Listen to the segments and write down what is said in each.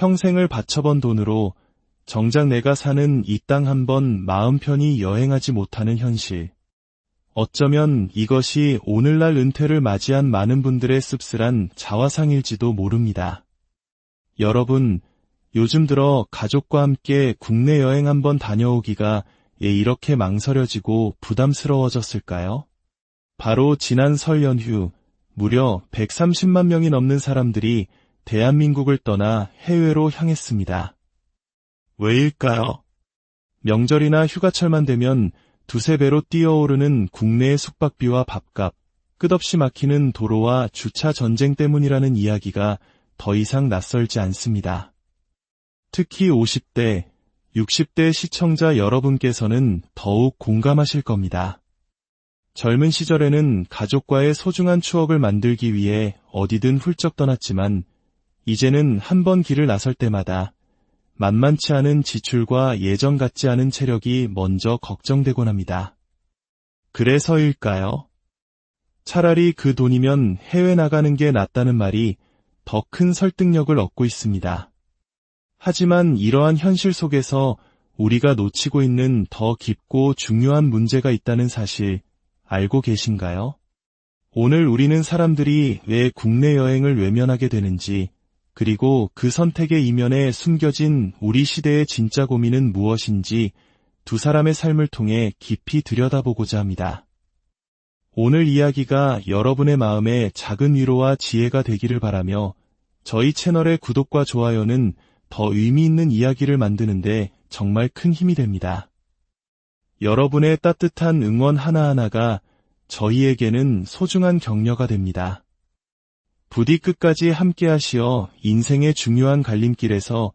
평생을 바쳐본 돈으로 정작 내가 사는 이 땅 한 번 마음 편히 여행하지 못하는 현실. 어쩌면 이것이 오늘날 은퇴를 맞이한 많은 분들의 씁쓸한 자화상일지도 모릅니다. 여러분, 요즘 들어 가족과 함께 국내 여행 한번 다녀오기가 왜 이렇게 망설여지고 부담스러워졌을까요? 바로 지난 설 연휴 무려 130만 명이 넘는 사람들이 대한민국을 떠나 해외로 향했습니다. 왜일까요? 명절이나 휴가철만 되면 두세 배로 뛰어오르는 국내의 숙박비와 밥값, 끝없이 막히는 도로와 주차 전쟁 때문이라는 이야기가 더 이상 낯설지 않습니다. 특히 50대, 60대 시청자 여러분께서는 더욱 공감하실 겁니다. 젊은 시절에는 가족과의 소중한 추억을 만들기 위해 어디든 훌쩍 떠났지만 이제는 한 번 길을 나설 때마다 만만치 않은 지출과 예전 같지 않은 체력이 먼저 걱정되곤 합니다. 그래서일까요? 차라리 그 돈이면 해외 나가는 게 낫다는 말이 더 큰 설득력을 얻고 있습니다. 하지만 이러한 현실 속에서 우리가 놓치고 있는 더 깊고 중요한 문제가 있다는 사실 알고 계신가요? 오늘 우리는 사람들이 왜 국내 여행을 외면하게 되는지, 그리고 그 선택의 이면에 숨겨진 우리 시대의 진짜 고민은 무엇인지 두 사람의 삶을 통해 깊이 들여다보고자 합니다. 오늘 이야기가 여러분의 마음에 작은 위로와 지혜가 되기를 바라며 저희 채널의 구독과 좋아요는 더 의미 있는 이야기를 만드는데 정말 큰 힘이 됩니다. 여러분의 따뜻한 응원 하나하나가 저희에게는 소중한 격려가 됩니다. 부디 끝까지 함께하시어 인생의 중요한 갈림길에서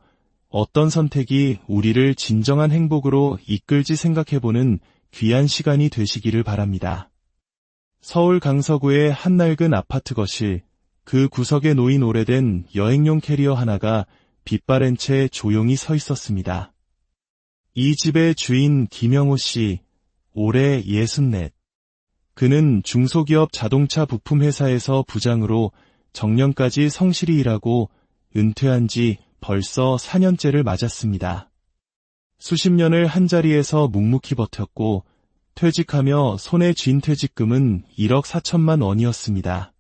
어떤 선택이 우리를 진정한 행복으로 이끌지 생각해보는 귀한 시간이 되시기를 바랍니다. 서울 강서구의 한낡은 아파트 거실, 그 구석에 놓인 오래된 여행용 캐리어 하나가 빛바랜 채 조용히 서 있었습니다. 이 집의 주인 김영호 씨, 올해 64. 그는 중소기업 자동차 부품 회사에서 부장으로 정년까지 성실히 일하고 은퇴한 지 벌써 4년째를 맞았습니다. 수십 년을 한자리에서 묵묵히 버텼고 퇴직하며 손에 쥔 퇴직금은 1억 4천만 원이었습니다.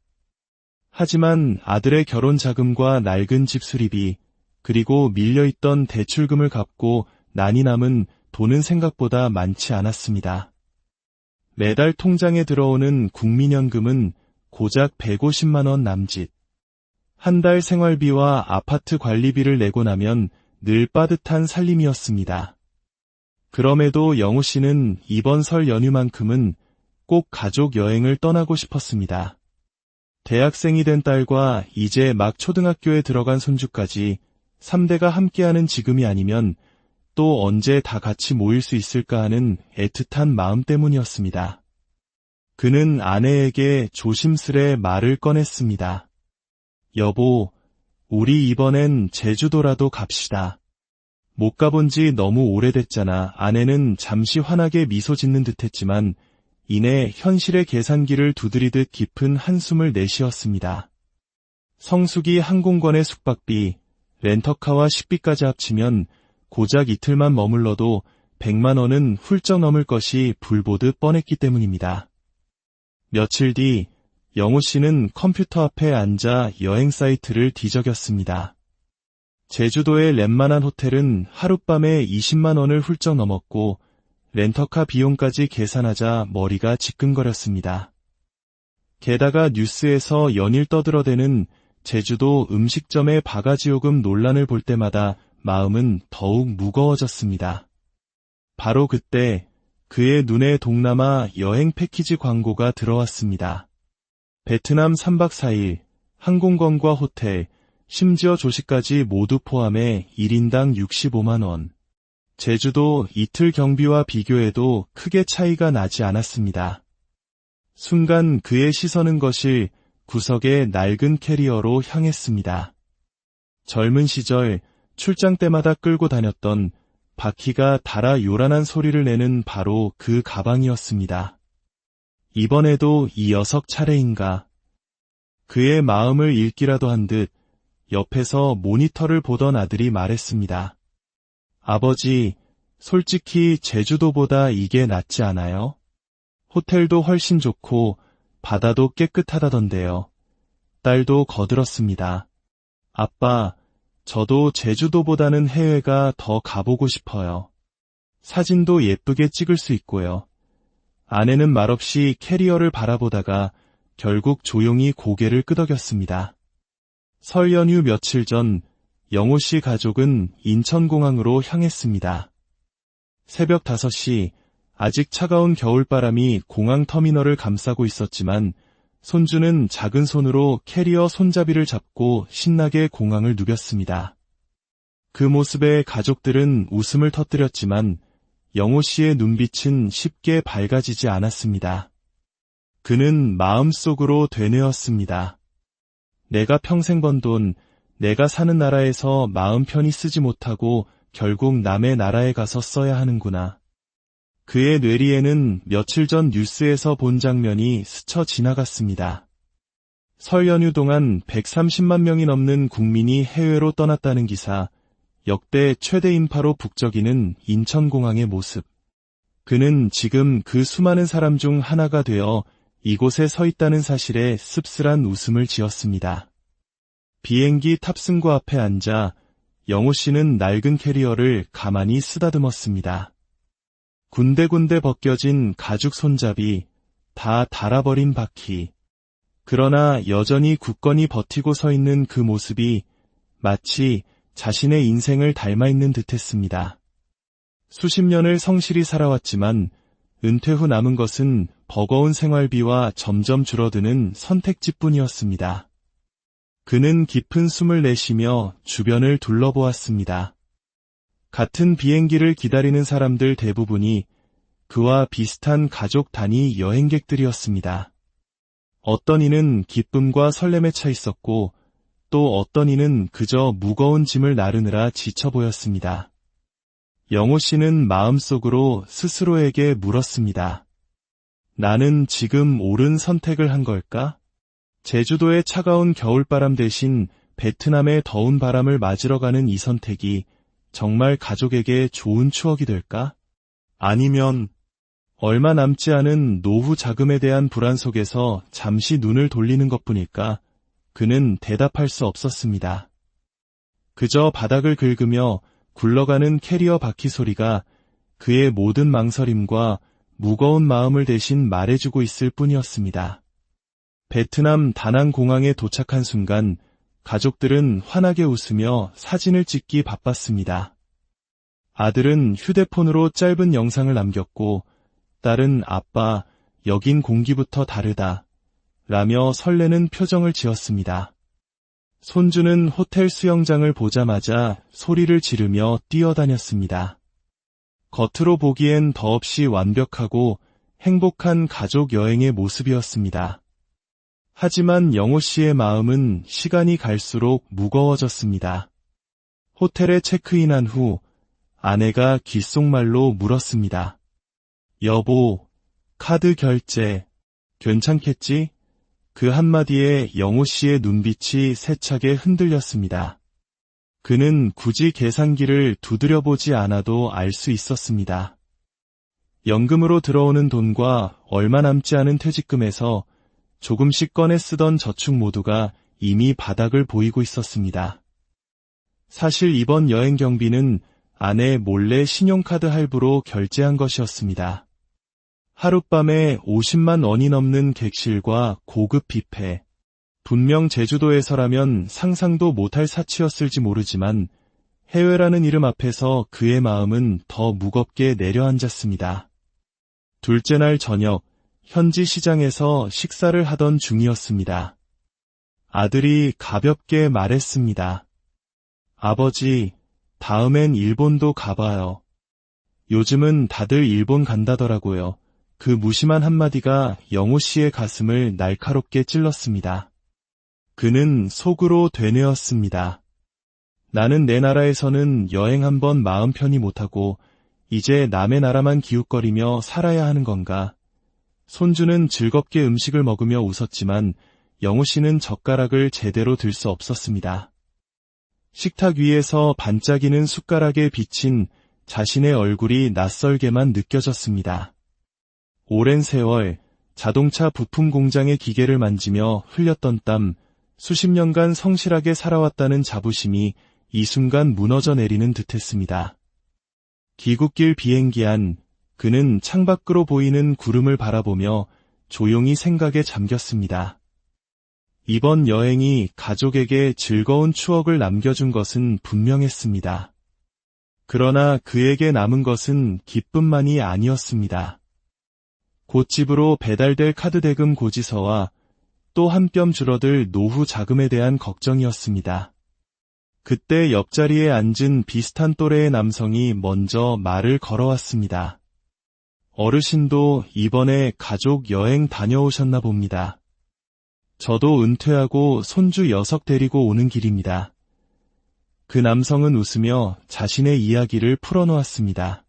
하지만 아들의 결혼 자금과 낡은 집 수리비, 그리고 밀려있던 대출금을 갚고 난이 남은 돈은 생각보다 많지 않았습니다. 매달 통장에 들어오는 국민연금은 고작 150만 원 남짓. 한 달 생활비와 아파트 관리비를 내고 나면 늘 빠듯한 살림이었습니다. 그럼에도 영호 씨는 이번 설 연휴만큼은 꼭 가족 여행을 떠나고 싶었습니다. 대학생이 된 딸과 이제 막 초등학교에 들어간 손주까지 3대가 함께하는 지금이 아니면 또 언제 다 같이 모일 수 있을까 하는 애틋한 마음 때문이었습니다. 그는 아내에게 조심스레 말을 꺼냈습니다. 여보, 우리 이번엔 제주도라도 갑시다. 못 가본 지 너무 오래됐잖아. 아내는 잠시 환하게 미소 짓는 듯했지만 이내 현실의 계산기를 두드리듯 깊은 한숨을 내쉬었습니다. 성수기 항공권의 숙박비, 렌터카와 식비까지 합치면 고작 이틀만 머물러도 100만 원은 훌쩍 넘을 것이 불보듯 뻔했기 때문입니다. 며칠 뒤 영호 씨는 컴퓨터 앞에 앉아 여행 사이트를 뒤적였습니다. 제주도의 랜만한 호텔은 하룻밤에 20만 원을 훌쩍 넘었고 렌터카 비용까지 계산하자 머리가 지끈거렸습니다. 게다가 뉴스에서 연일 떠들어대는 제주도 음식점의 바가지요금 논란을 볼 때마다 마음은 더욱 무거워졌습니다. 바로 그때 그의 눈에 동남아 여행 패키지 광고가 들어왔습니다. 베트남 3박 4일, 항공권과 호텔, 심지어 조식까지 모두 포함해 1인당 65만 원. 제주도 이틀 경비와 비교해도 크게 차이가 나지 않았습니다. 순간 그의 시선은 거실 구석의 낡은 캐리어로 향했습니다. 젊은 시절 출장 때마다 끌고 다녔던 바퀴가 달아 요란한 소리를 내는 바로 그 가방이었습니다. 이번에도 이 녀석 차례인가. 그의 마음을 읽기라도 한 듯 옆에서 모니터를 보던 아들이 말했습니다. 아버지, 솔직히 제주도보다 이게 낫지 않아요? 호텔도 훨씬 좋고 바다도 깨끗하다던데요. 딸도 거들었습니다. 아빠, 저도 제주도보다는 해외가 더 가보고 싶어요. 사진도 예쁘게 찍을 수 있고요. 아내는 말없이 캐리어를 바라보다가 결국 조용히 고개를 끄덕였습니다. 설 연휴 며칠 전 영호 씨 가족은 인천공항으로 향했습니다. 새벽 5시, 아직 차가운 겨울바람이 공항 터미널을 감싸고 있었지만 손주는 작은 손으로 캐리어 손잡이를 잡고 신나게 공항을 누볐습니다. 그 모습에 가족들은 웃음을 터뜨렸지만 영호 씨의 눈빛은 쉽게 밝아지지 않았습니다. 그는 마음속으로 되뇌었습니다. 내가 평생 번 돈, 내가 사는 나라에서 마음 편히 쓰지 못하고 결국 남의 나라에 가서 써야 하는구나. 그의 뇌리에는 며칠 전 뉴스에서 본 장면이 스쳐 지나갔습니다. 설 연휴 동안 130만 명이 넘는 국민이 해외로 떠났다는 기사, 역대 최대 인파로 북적이는 인천공항의 모습. 그는 지금 그 수많은 사람 중 하나가 되어 이곳에 서 있다는 사실에 씁쓸한 웃음을 지었습니다. 비행기 탑승구 앞에 앉아 영호 씨는 낡은 캐리어를 가만히 쓰다듬었습니다. 군데군데 벗겨진 가죽 손잡이, 다 닳아버린 바퀴. 그러나 여전히 굳건히 버티고 서 있는 그 모습이 마치 자신의 인생을 닮아있는 듯했습니다. 수십 년을 성실히 살아왔지만 은퇴 후 남은 것은 버거운 생활비와 점점 줄어드는 선택지뿐이었습니다. 그는 깊은 숨을 내쉬며 주변을 둘러보았습니다. 같은 비행기를 기다리는 사람들 대부분이 그와 비슷한 가족 단위 여행객들이었습니다. 어떤 이는 기쁨과 설렘에 차 있었고 또 어떤 이는 그저 무거운 짐을 나르느라 지쳐 보였습니다. 영호 씨는 마음속으로 스스로에게 물었습니다. 나는 지금 옳은 선택을 한 걸까? 제주도의 차가운 겨울바람 대신 베트남의 더운 바람을 맞으러 가는 이 선택이 정말 가족에게 좋은 추억이 될까? 아니면 얼마 남지 않은 노후 자금에 대한 불안 속에서 잠시 눈을 돌리는 것뿐일까? 그는 대답할 수 없었습니다. 그저 바닥을 긁으며 굴러가는 캐리어 바퀴 소리가 그의 모든 망설임과 무거운 마음을 대신 말해주고 있을 뿐이었습니다. 베트남 다낭 공항에 도착한 순간 가족들은 환하게 웃으며 사진을 찍기 바빴습니다. 아들은 휴대폰으로 짧은 영상을 남겼고 딸은 아빠, 여긴 공기부터 다르다 라며 설레는 표정을 지었습니다. 손주는 호텔 수영장을 보자마자 소리를 지르며 뛰어다녔습니다. 겉으로 보기엔 더없이 완벽하고 행복한 가족 여행의 모습이었습니다. 하지만 영호 씨의 마음은 시간이 갈수록 무거워졌습니다. 호텔에 체크인한 후 아내가 귓속말로 물었습니다. 여보, 카드 결제 괜찮겠지? 그 한마디에 영호 씨의 눈빛이 세차게 흔들렸습니다. 그는 굳이 계산기를 두드려보지 않아도 알 수 있었습니다. 연금으로 들어오는 돈과 얼마 남지 않은 퇴직금에서 조금씩 꺼내 쓰던 저축 모두가 이미 바닥을 보이고 있었습니다. 사실 이번 여행 경비는 아내 몰래 신용카드 할부로 결제한 것이었습니다. 하룻밤에 50만 원이 넘는 객실과 고급 뷔페. 분명 제주도에서라면 상상도 못할 사치였을지 모르지만 해외라는 이름 앞에서 그의 마음은 더 무겁게 내려앉았습니다. 둘째 날 저녁, 현지 시장에서 식사를 하던 중이었습니다. 아들이 가볍게 말했습니다. 아버지, 다음엔 일본도 가봐요. 요즘은 다들 일본 간다더라고요. 그 무심한 한마디가 영호 씨의 가슴을 날카롭게 찔렀습니다. 그는 속으로 되뇌었습니다. 나는 내 나라에서는 여행 한번 마음 편히 못하고 이제 남의 나라만 기웃거리며 살아야 하는 건가? 손주는 즐겁게 음식을 먹으며 웃었지만 영호 씨는 젓가락을 제대로 들 수 없었습니다. 식탁 위에서 반짝이는 숟가락에 비친 자신의 얼굴이 낯설게만 느껴졌습니다. 오랜 세월 자동차 부품 공장의 기계를 만지며 흘렸던 땀, 수십 년간 성실하게 살아왔다는 자부심이 이 순간 무너져 내리는 듯했습니다. 귀국길 비행기 안 그는 창밖으로 보이는 구름을 바라보며 조용히 생각에 잠겼습니다. 이번 여행이 가족에게 즐거운 추억을 남겨준 것은 분명했습니다. 그러나 그에게 남은 것은 기쁨만이 아니었습니다. 곧 집으로 배달될 카드 대금 고지서와 또 한 뼘 줄어들 노후 자금에 대한 걱정이었습니다. 그때 옆자리에 앉은 비슷한 또래의 남성이 먼저 말을 걸어왔습니다. 어르신도 이번에 가족 여행 다녀오셨나 봅니다. 저도 은퇴하고 손주 녀석 데리고 오는 길입니다. 그 남성은 웃으며 자신의 이야기를 풀어놓았습니다.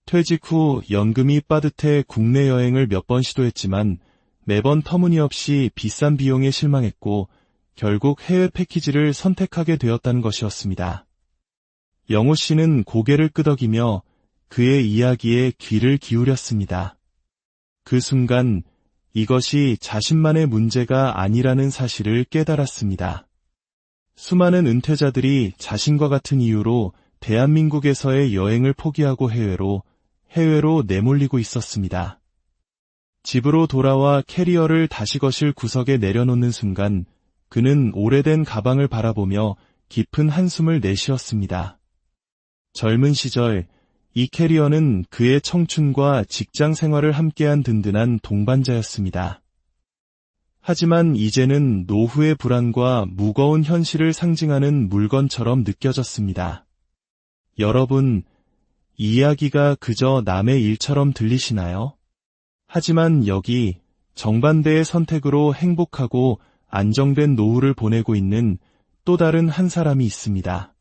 퇴직 후 연금이 빠듯해 국내 여행을 몇 번 시도했지만 매번 터무니없이 비싼 비용에 실망했고 결국 해외 패키지를 선택하게 되었다는 것이었습니다. 영호 씨는 고개를 끄덕이며 그의 이야기에 귀를 기울였습니다. 그 순간 이것이 자신만의 문제가 아니라는 사실을 깨달았습니다. 수많은 은퇴자들이 자신과 같은 이유로 대한민국에서의 여행을 포기하고 해외로 내몰리고 있었습니다. 집으로 돌아와 캐리어를 다시 거실 구석에 내려놓는 순간 그는 오래된 가방을 바라보며 깊은 한숨을 내쉬었습니다. 젊은 시절 이 캐리어는 그의 청춘과 직장 생활을 함께한 든든한 동반자였습니다. 하지만 이제는 노후의 불안과 무거운 현실을 상징하는 물건처럼 느껴졌습니다. 여러분, 이 이야기가 그저 남의 일처럼 들리시나요? 하지만 여기 정반대의 선택으로 행복하고 안정된 노후를 보내고 있는 또 다른 한 사람이 있습니다.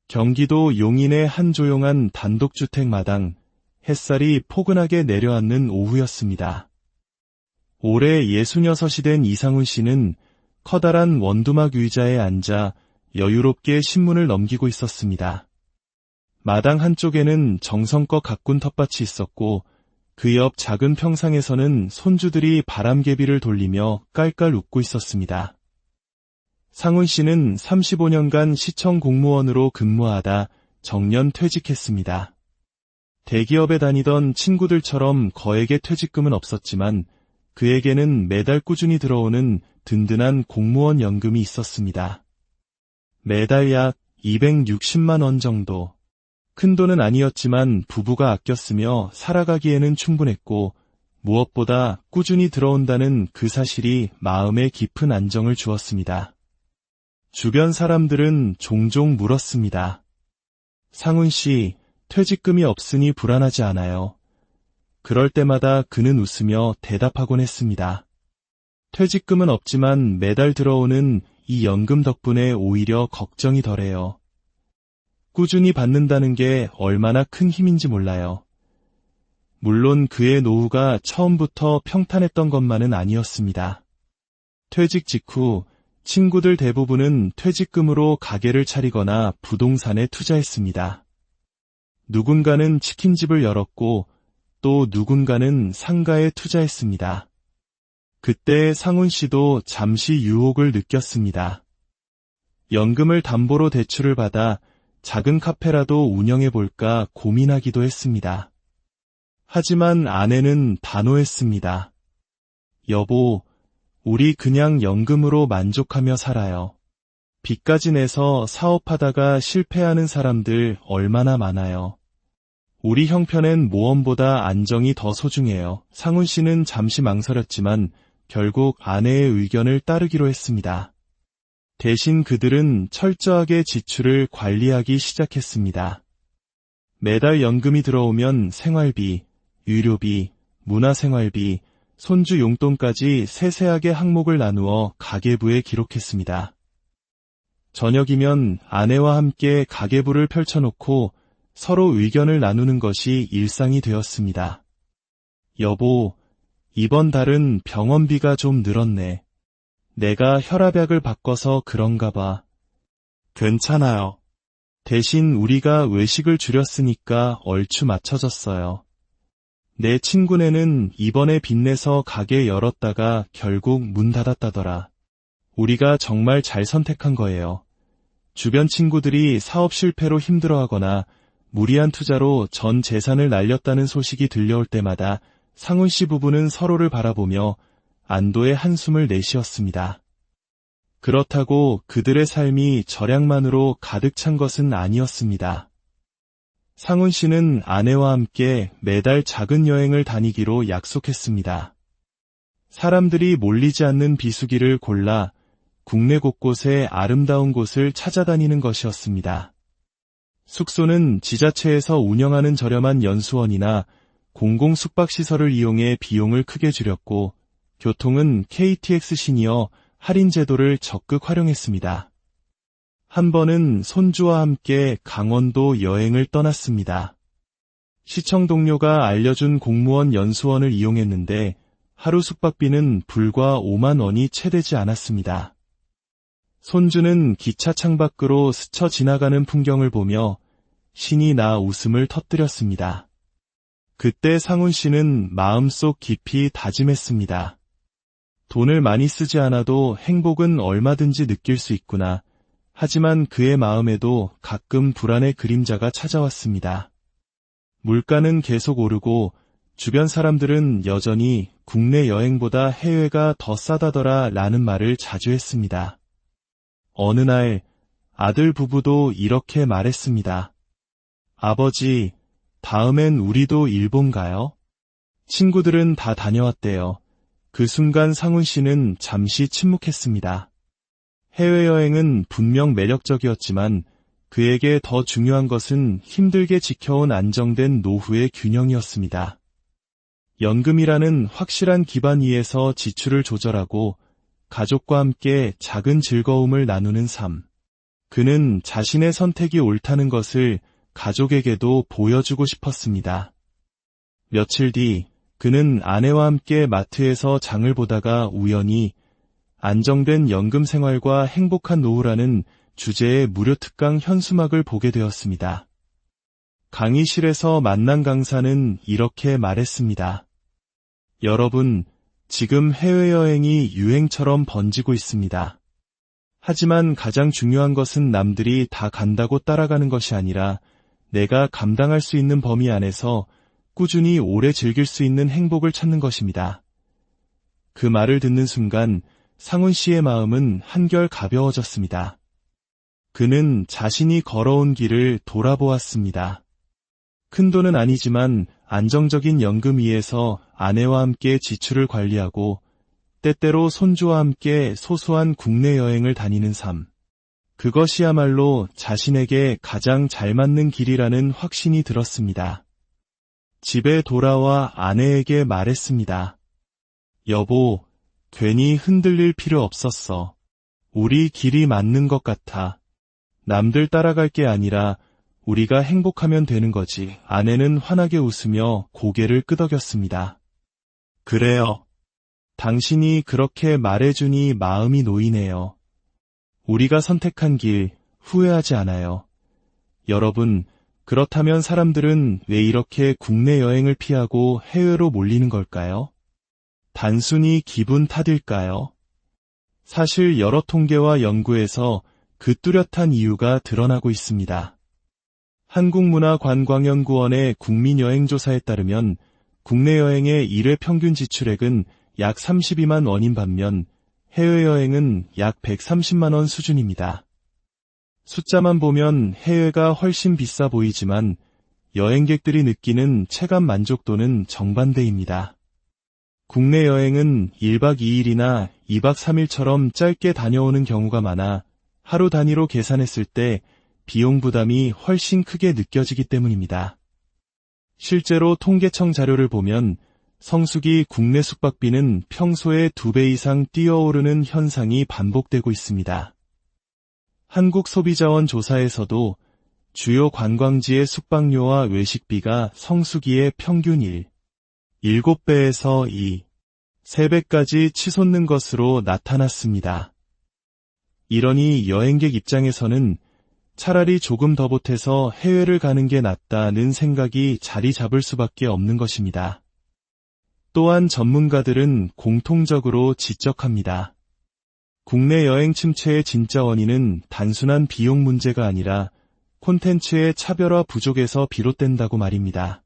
경기도 용인의 한 조용한 단독주택 마당, 햇살이 포근하게 내려앉는 오후였습니다. 올해 66이 된 이상훈 씨는 커다란 원두막 의자에 앉아 여유롭게 신문을 넘기고 있었습니다. 마당 한쪽에는 정성껏 가꾼 텃밭이 있었고 그 옆 작은 평상에서는 손주들이 바람개비를 돌리며 깔깔 웃고 있었습니다. 상훈 씨는 35년간 시청 공무원으로 근무하다 정년 퇴직했습니다. 대기업에 다니던 친구들처럼 거액의 퇴직금은 없었지만 그에게는 매달 꾸준히 들어오는 든든한 공무원 연금이 있었습니다. 매달 약 260만 원 정도. 큰 돈은 아니었지만 부부가 아껴 쓰며 살아가기에는 충분했고 무엇보다 꾸준히 들어온다는 그 사실이 마음에 깊은 안정을 주었습니다. 주변 사람들은 종종 물었습니다. 상훈 씨, 퇴직금이 없으니 불안하지 않아요? 그럴 때마다 그는 웃으며 대답하곤 했습니다. 퇴직금은 없지만 매달 들어오는 이 연금 덕분에 오히려 걱정이 덜해요. 꾸준히 받는다는 게 얼마나 큰 힘인지 몰라요. 물론 그의 노후가 처음부터 평탄했던 것만은 아니었습니다. 퇴직 직후 친구들 대부분은 퇴직금으로 가게를 차리거나 부동산에 투자했습니다. 누군가는 치킨집을 열었고 또 누군가는 상가에 투자했습니다. 그때 상훈 씨도 잠시 유혹을 느꼈습니다. 연금을 담보로 대출을 받아 작은 카페라도 운영해볼까 고민하기도 했습니다. 하지만 아내는 단호했습니다. 여보, 우리 그냥 연금으로 만족하며 살아요. 빚까지 내서 사업하다가 실패하는 사람들 얼마나 많아요. 우리 형편엔 모험보다 안정이 더 소중해요. 상훈 씨는 잠시 망설였지만 결국 아내의 의견을 따르기로 했습니다. 대신 그들은 철저하게 지출을 관리하기 시작했습니다. 매달 연금이 들어오면 생활비, 의료비, 문화생활비, 손주 용돈까지 세세하게 항목을 나누어 가계부에 기록했습니다. 저녁이면 아내와 함께 가계부를 펼쳐놓고 서로 의견을 나누는 것이 일상이 되었습니다. 여보, 이번 달은 병원비가 좀 늘었네. 내가 혈압약을 바꿔서 그런가 봐. 괜찮아요. 대신 우리가 외식을 줄였으니까 얼추 맞춰졌어요. 내 친구네는 이번에 빚내서 가게 열었다가 결국 문 닫았다더라. 우리가 정말 잘 선택한 거예요. 주변 친구들이 사업 실패로 힘들어하거나 무리한 투자로 전 재산을 날렸다는 소식이 들려올 때마다 상훈 씨 부부는 서로를 바라보며 안도의 한숨을 내쉬었습니다. 그렇다고 그들의 삶이 절약만으로 가득 찬 것은 아니었습니다. 상훈 씨는 아내와 함께 매달 작은 여행을 다니기로 약속했습니다. 사람들이 몰리지 않는 비수기를 골라 국내 곳곳에 아름다운 곳을 찾아다니는 것이었습니다. 숙소는 지자체에서 운영하는 저렴한 연수원이나 공공 숙박시설을 이용해 비용을 크게 줄였고, 교통은 KTX 시니어 할인 제도를 적극 활용했습니다. 한 번은 손주와 함께 강원도 여행을 떠났습니다. 시청 동료가 알려준 공무원 연수원을 이용했는데 하루 숙박비는 불과 5만 원이 채 되지 않았습니다. 손주는 기차 창밖으로 스쳐 지나가는 풍경을 보며 신이 나 웃음을 터뜨렸습니다. 그때 상훈 씨는 마음속 깊이 다짐했습니다. 돈을 많이 쓰지 않아도 행복은 얼마든지 느낄 수 있구나. 하지만 그의 마음에도 가끔 불안의 그림자가 찾아왔습니다. 물가는 계속 오르고 주변 사람들은 여전히 국내 여행보다 해외가 더 싸다더라 라는 말을 자주 했습니다. 어느 날 아들 부부도 이렇게 말했습니다. 아버지, 다음엔 우리도 일본 가요? 친구들은 다 다녀왔대요. 그 순간 상훈 씨는 잠시 침묵했습니다. 해외여행은 분명 매력적이었지만 그에게 더 중요한 것은 힘들게 지켜온 안정된 노후의 균형이었습니다. 연금이라는 확실한 기반 위에서 지출을 조절하고 가족과 함께 작은 즐거움을 나누는 삶. 그는 자신의 선택이 옳다는 것을 가족에게도 보여주고 싶었습니다. 며칠 뒤 그는 아내와 함께 마트에서 장을 보다가 우연히 안정된 연금 생활과 행복한 노후라는 주제의 무료 특강 현수막을 보게 되었습니다. 강의실에서 만난 강사는 이렇게 말했습니다. 여러분, 지금 해외여행이 유행처럼 번지고 있습니다. 하지만 가장 중요한 것은 남들이 다 간다고 따라가는 것이 아니라 내가 감당할 수 있는 범위 안에서 꾸준히 오래 즐길 수 있는 행복을 찾는 것입니다. 그 말을 듣는 순간 상훈 씨의 마음은 한결 가벼워졌습니다. 그는 자신이 걸어온 길을 돌아보았습니다. 큰 돈은 아니지만 안정적인 연금 위에서 아내와 함께 지출을 관리하고 때때로 손주와 함께 소소한 국내 여행을 다니는 삶. 그것이야말로 자신에게 가장 잘 맞는 길이라는 확신이 들었습니다. 집에 돌아와 아내에게 말했습니다. 여보, 괜히 흔들릴 필요 없었어. 우리 길이 맞는 것 같아. 남들 따라갈 게 아니라 우리가 행복하면 되는 거지. 아내는 환하게 웃으며 고개를 끄덕였습니다. 그래요. 당신이 그렇게 말해주니 마음이 놓이네요. 우리가 선택한 길 후회하지 않아요. 여러분, 그렇다면 사람들은 왜 이렇게 국내 여행을 피하고 해외로 몰리는 걸까요? 단순히 기분 탓일까요? 사실 여러 통계와 연구에서 그 뚜렷한 이유가 드러나고 있습니다. 한국문화관광연구원의 국민여행조사에 따르면 국내 여행의 1회 평균 지출액은 약 32만 원인 반면 해외여행은 약 130만 원 수준입니다. 숫자만 보면 해외가 훨씬 비싸 보이지만 여행객들이 느끼는 체감 만족도는 정반대입니다. 국내 여행은 1박 2일이나 2박 3일처럼 짧게 다녀오는 경우가 많아 하루 단위로 계산했을 때 비용 부담이 훨씬 크게 느껴지기 때문입니다. 실제로 통계청 자료를 보면 성수기 국내 숙박비는 평소에 2배 이상 뛰어오르는 현상이 반복되고 있습니다. 한국소비자원 조사에서도 주요 관광지의 숙박료와 외식비가 성수기의 평균 7배에서 3배까지 치솟는 것으로 나타났습니다. 이러니 여행객 입장에서는 차라리 조금 더 보태서 해외를 가는 게 낫다는 생각이 자리 잡을 수밖에 없는 것입니다. 또한 전문가들은 공통적으로 지적합니다. 국내 여행 침체의 진짜 원인은 단순한 비용 문제가 아니라 콘텐츠의 차별화 부족에서 비롯된다고 말입니다.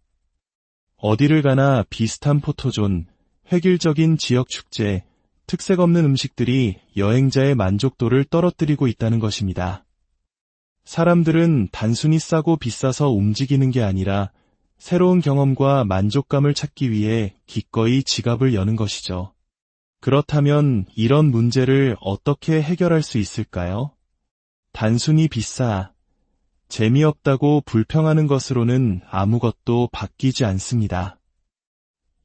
어디를 가나 비슷한 포토존, 획일적인 지역 축제, 특색 없는 음식들이 여행자의 만족도를 떨어뜨리고 있다는 것입니다. 사람들은 단순히 싸고 비싸서 움직이는 게 아니라 새로운 경험과 만족감을 찾기 위해 기꺼이 지갑을 여는 것이죠. 그렇다면 이런 문제를 어떻게 해결할 수 있을까요? 단순히 비싸, 재미없다고 불평하는 것으로는 아무것도 바뀌지 않습니다.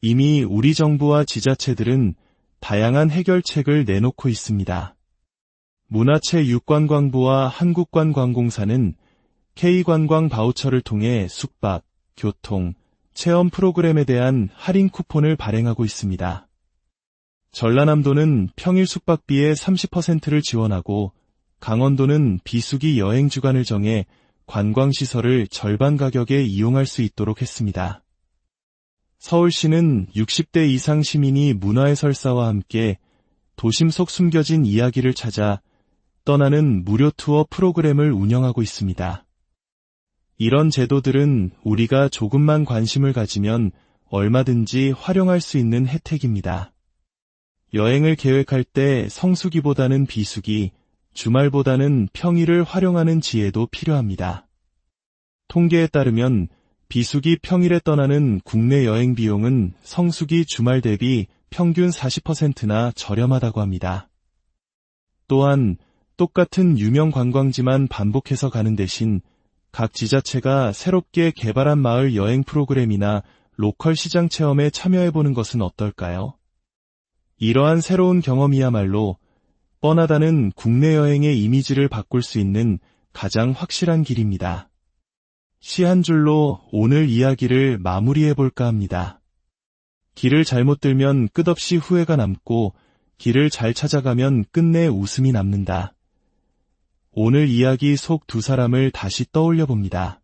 이미 우리 정부와 지자체들은 다양한 해결책을 내놓고 있습니다. 문화체육관광부와 한국관광공사는 K관광 바우처를 통해 숙박, 교통, 체험 프로그램에 대한 할인 쿠폰을 발행하고 있습니다. 전라남도는 평일 숙박비의 30%를 지원하고 강원도는 비수기 여행 주간을 정해 관광시설을 절반 가격에 이용할 수 있도록 했습니다. 서울시는 60대 이상 시민이 문화해설사와 함께 도심 속 숨겨진 이야기를 찾아 떠나는 무료 투어 프로그램을 운영하고 있습니다. 이런 제도들은 우리가 조금만 관심을 가지면 얼마든지 활용할 수 있는 혜택입니다. 여행을 계획할 때 성수기보다는 비수기, 주말보다는 평일을 활용하는 지혜도 필요합니다. 통계에 따르면 비수기 평일에 떠나는 국내 여행 비용은 성수기 주말 대비 평균 40%나 저렴하다고 합니다. 또한 똑같은 유명 관광지만 반복해서 가는 대신 각 지자체가 새롭게 개발한 마을 여행 프로그램이나 로컬 시장 체험에 참여해보는 것은 어떨까요? 이러한 새로운 경험이야말로 뻔하다는 국내 여행의 이미지를 바꿀 수 있는 가장 확실한 길입니다. 시 한 줄로 오늘 이야기를 마무리해볼까 합니다. 길을 잘못 들면 끝없이 후회가 남고 길을 잘 찾아가면 끝내 웃음이 남는다. 오늘 이야기 속 두 사람을 다시 떠올려 봅니다.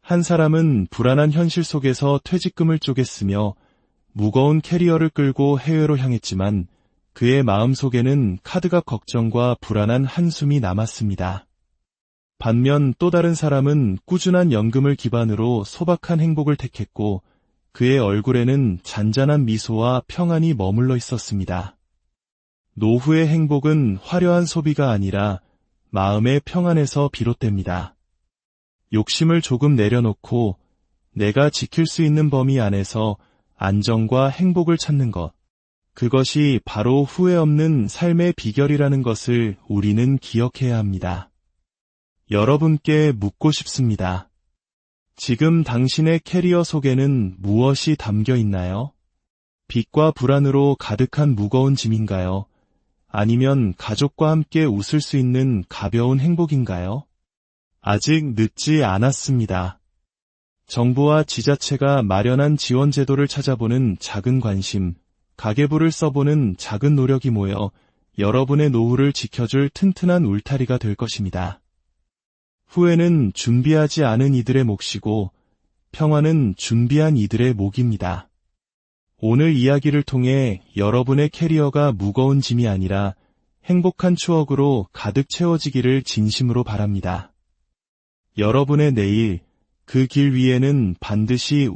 한 사람은 불안한 현실 속에서 퇴직금을 쪼갰으며 무거운 캐리어를 끌고 해외로 향했지만 그의 마음속에는 카드값 걱정과 불안한 한숨이 남았습니다. 반면 또 다른 사람은 꾸준한 연금을 기반으로 소박한 행복을 택했고 그의 얼굴에는 잔잔한 미소와 평안이 머물러 있었습니다. 노후의 행복은 화려한 소비가 아니라 마음의 평안에서 비롯됩니다. 욕심을 조금 내려놓고 내가 지킬 수 있는 범위 안에서 안정과 행복을 찾는 것, 그것이 바로 후회 없는 삶의 비결이라는 것을 우리는 기억해야 합니다. 여러분께 묻고 싶습니다. 지금 당신의 캐리어 속에는 무엇이 담겨 있나요? 빚과 불안으로 가득한 무거운 짐인가요? 아니면 가족과 함께 웃을 수 있는 가벼운 행복인가요? 아직 늦지 않았습니다. 정부와 지자체가 마련한 지원 제도를 찾아보는 작은 관심, 가계부를 써보는 작은 노력이 모여 여러분의 노후를 지켜줄 튼튼한 울타리가 될 것입니다. 후회는 준비하지 않은 이들의 몫이고 평화는 준비한 이들의 몫입니다. 오늘 이야기를 통해 여러분의 캐리어가 무거운 짐이 아니라 행복한 추억으로 가득 채워지기를 진심으로 바랍니다. 여러분의 내일, 그 길 위에는 반드시